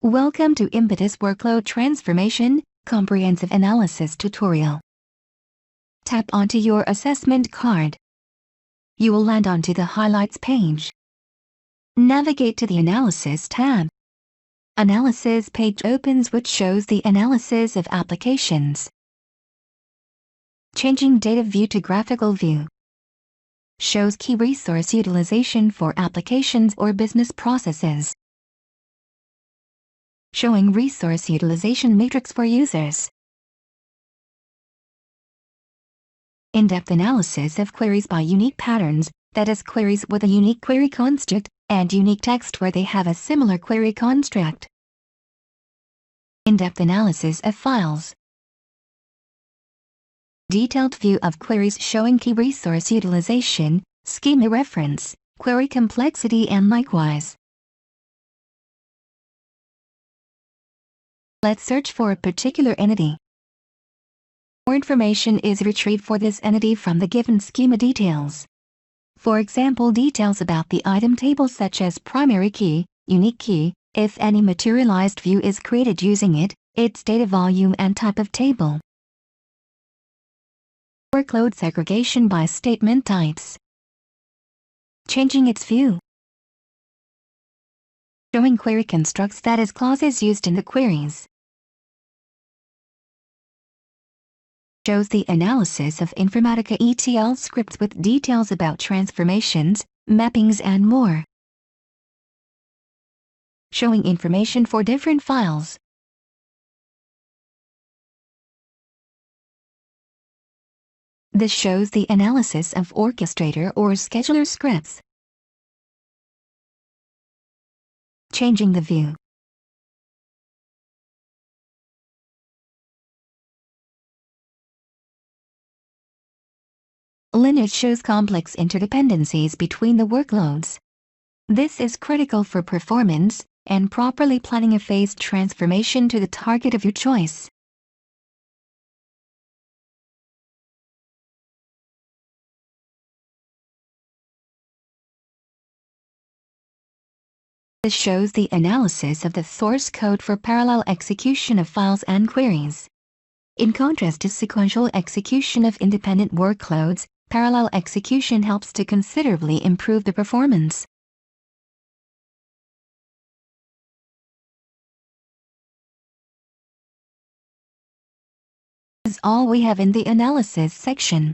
Welcome to Impetus Workload Transformation Comprehensive Analysis tutorial. Tap onto your assessment card. You will land onto the Highlights page. Navigate to the Analysis tab. Analysis page opens, which shows the analysis of applications. Changing data view to graphical view. Shows key resource utilization for applications or business processes. Showing resource utilization matrix for users. In-depth analysis of queries by unique patterns, that is, queries with a unique query construct, and unique text where they have a similar query construct. In-depth analysis of files. Detailed view of queries showing key resource utilization, schema reference, query complexity, and likewise. Let's search for a particular entity. More information is retrieved for this entity from the given schema details. For example, details about the item table such as primary key, unique key, if any materialized view is created using it, its data volume and type of table. Workload segregation by statement types. Changing its view. Showing query constructs, that is, clauses used in the queries. Shows the analysis of Informatica ETL scripts with details about transformations, mappings, and more. Showing information for different files. This shows the analysis of orchestrator or scheduler scripts. Changing the view. Lineage shows complex interdependencies between the workloads. This is critical for performance and properly planning a phased transformation to the target of your choice. This shows the analysis of the source code for parallel execution of files and queries. In contrast to sequential execution of independent workloads, parallel execution helps to considerably improve the performance. This is all we have in the analysis section.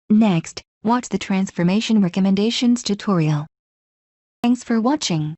Next, watch the transformation recommendations tutorial. Thanks for watching.